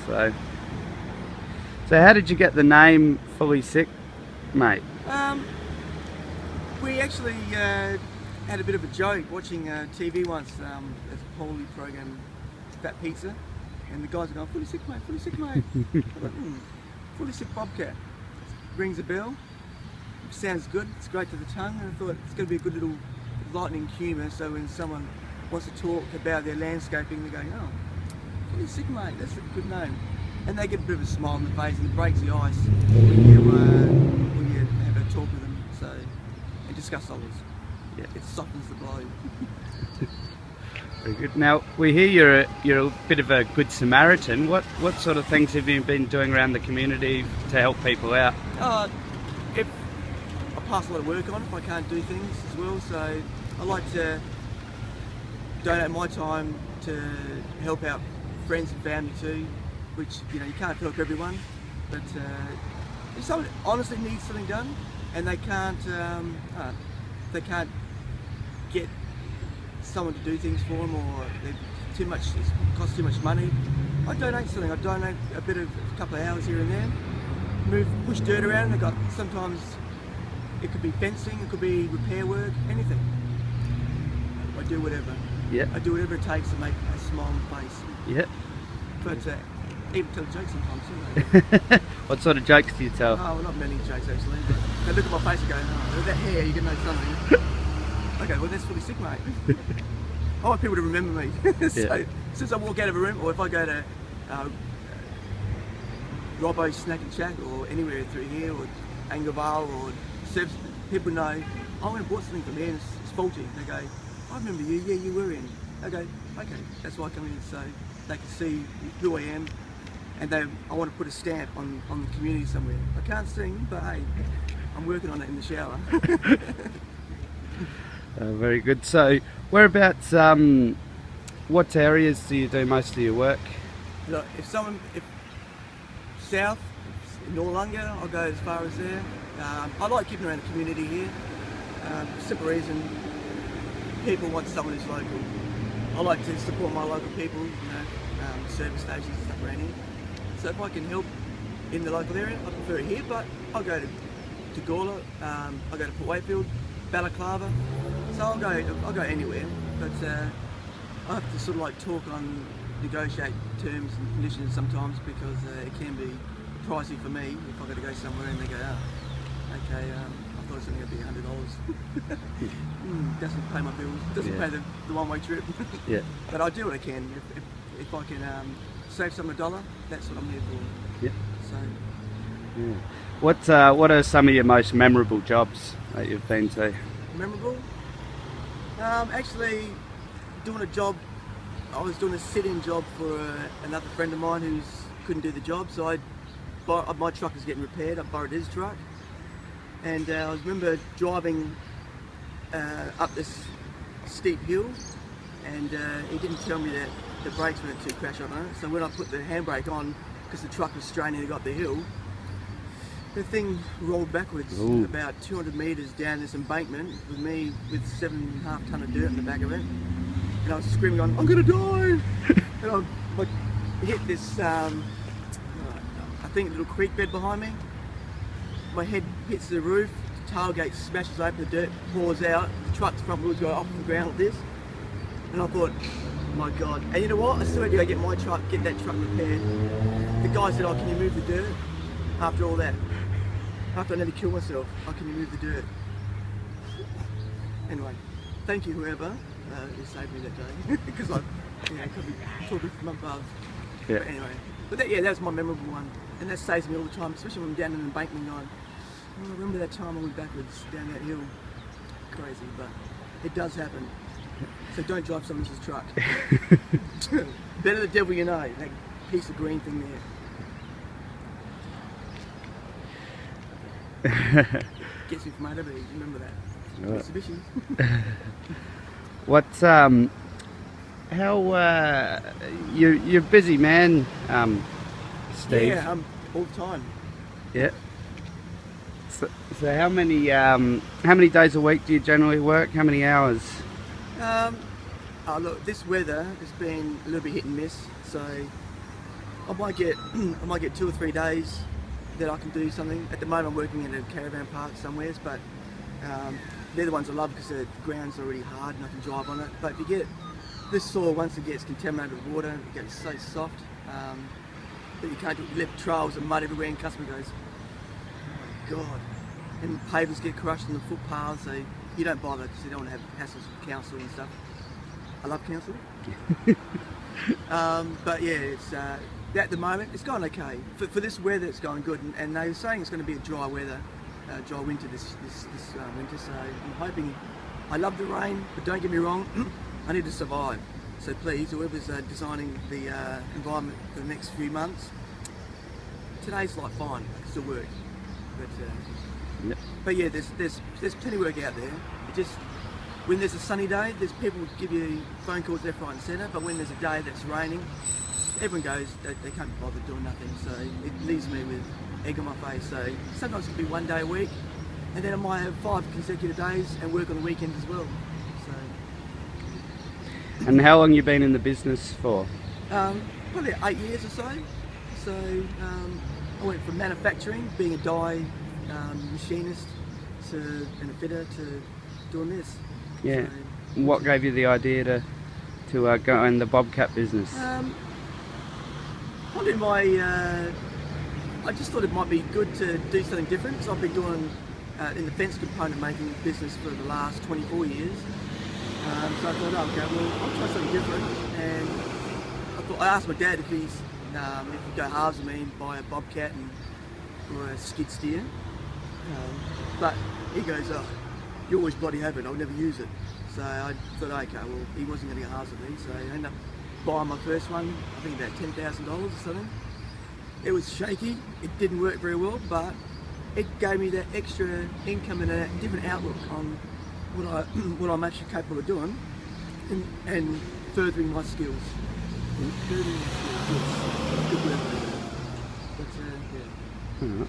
So how did you get the name Fully Sick, mate? We actually had a bit of a joke watching TV once. There's a Paulie program, Fat Pizza, and the guys are going, "Fully sick, mate, fully sick, mate." I thought, Fully Sick Bobcat. Rings a bell, sounds good, it's great to the tongue, and I thought it's going to be a good little lightning humour, so when someone wants to talk about their landscaping, they're going, "Oh, Fully Sick, mate, that's a good name." And they get a bit of a smile on the face and it breaks the ice when you have a talk with them, so, and discuss solids. Yeah. It softens the blow. Very good. Now we hear you're a bit of a good Samaritan. What sort of things have you been doing around the community to help people out? If I pass a lot of work on if I can't do things as well, so I like to donate my time to help out friends and family too, which you can't help everyone, but if someone honestly needs something done and they can't get someone to do things for them, or it costs too much money, I donate something. I donate a couple of hours here and there, push dirt around. Sometimes it could be fencing, it could be repair work, anything. I do whatever. Yeah. I do whatever it takes to make a smile on the face. Yeah. But even tell jokes sometimes too. What sort of jokes do you tell? Oh, well, not many jokes actually, but they look at my face and go, "Oh, with that hair, you can know something." Okay, well that's Fully Sick, mate. I want people to remember me. So, since I walk out of a room, or if I go to Robbo's Snack and Shack, or anywhere through here, or Angleval, or Seb's, people know, "I went and bought something from here and it's faulty." They go, "I remember you, yeah, you were in." I go, "Okay, that's why I come in, so they can see who I am, and I want to put a stamp on the community somewhere. I can't sing, but hey, I'm working on it in the shower." Very good. So whereabouts, what areas do you do most of your work? Look, if south, in Noarlunga, I'll go as far as there. I like keeping around the community here. Simple reason, people want someone who's local. I like to support my local people, service stations and stuff around here. So if I can help in the local area, I prefer it here, but I'll go to Gawler, I'll go to Port Wakefield, Balaclava, so I'll go anywhere, but I have to sort of like negotiate terms and conditions sometimes, because it can be pricey for me if I've got to go somewhere and they go, "Oh, okay, I thought it was only going to be $100. Doesn't pay my bills, doesn't pay the one-way trip." Yeah. But I do what I can. If I can save someone $1, that's what I'm here for. Yeah. So. Yeah. What are some of your most memorable jobs that you've been to? Memorable? Actually, doing a job. I was doing a sit-in job for another friend of mine who couldn't do the job, so my truck was getting repaired. I borrowed his truck, and I remember driving up this steep hill, and he didn't tell me that the brakes weren't to crash on it. So when I put the handbrake on, because the truck was straining to go up the hill, the thing rolled backwards about 200 metres down this embankment with me with 7.5 tonne of dirt in the back of it. And I was screaming on, "I'm gonna die!" And I hit this, I think, little creek bed behind me. My head hits the roof, the tailgate smashes open, the dirt pours out, the truck's front wheels go off the ground like this. And I thought, my God. And you know what? I still had to go get that truck repaired. The guy said, "Oh, can you move the dirt?" After all that. After I nearly killed myself, "Oh, can you move the dirt?" Anyway, thank you whoever who saved me that day. Because I could be talking from above. Yeah. But anyway, that was my memorable one. And that saves me all the time, especially when I'm down in an embankment going, "Oh, I remember that time I went backwards down that hill." Crazy, but it does happen. So don't drive someone else's truck. Better the devil you know, that piece of green thing there. Gets me from A to B, remember that. Right. Mitsubishi. You're a busy man, Steve. Yeah, all the time. Yeah. So how many days a week do you generally work? How many hours? Look, this weather has been a little bit hit and miss, so I might get I might get 2 or 3 days that I can do something. At the moment I'm working in a caravan park somewhere, but they're the ones I love because the ground's already hard and I can drive on it. But if you get this soil, once it gets contaminated with water, it gets so soft that you can't do it. You left trails of mud everywhere and customer goes, oh my God. And pavers get crushed in the footpaths, so you don't bother because you don't want to have hassles with council and stuff. I love council. But yeah, it's at the moment it's going okay. For this weather, it's going good, and they're saying it's going to be a dry weather, dry winter this winter. So I'm hoping. I love the rain, but don't get me wrong, I need to survive. So please, whoever's designing the environment for the next few months, today's like fine, I can still work. Yep. But yeah, there's plenty of work out there. It just when there's a sunny day, there's people who give you phone calls left, right, and centre. But when there's a day that's raining, everyone goes they can't be bothered doing nothing. So it leaves me with egg on my face. So sometimes it can be 1 day a week, and then I might have 5 consecutive days and work on the weekend as well. So. And how long you been in the business for? Probably 8 years or so. So I went from manufacturing, being a dye machinist and a fitter, to doing this. Yeah. So, what gave you the idea to go in the bobcat business? Probably I just thought it might be good to do something different. So I've been doing in the fence component making business for the last 24 years. So I thought, okay, well, I'll try something different. And I asked my dad if he'd go halves with me and buy a bobcat or a skid steer. But he goes, oh, you always bloody have it, I'll never use it. So I thought, okay, well, he wasn't going to go halves with me, so I ended up buying my first one, I think about $10,000 or something. It was shaky, it didn't work very well, but it gave me that extra income and a different outlook on what I'm actually capable of doing and furthering my skills. Good work. But, yeah.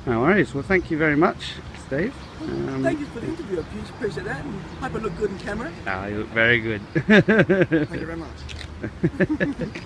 No worries. Well, thank you very much, Steve. Thank you for the interview. I appreciate that, and hope I look good on camera. You look very good. Thank you very much.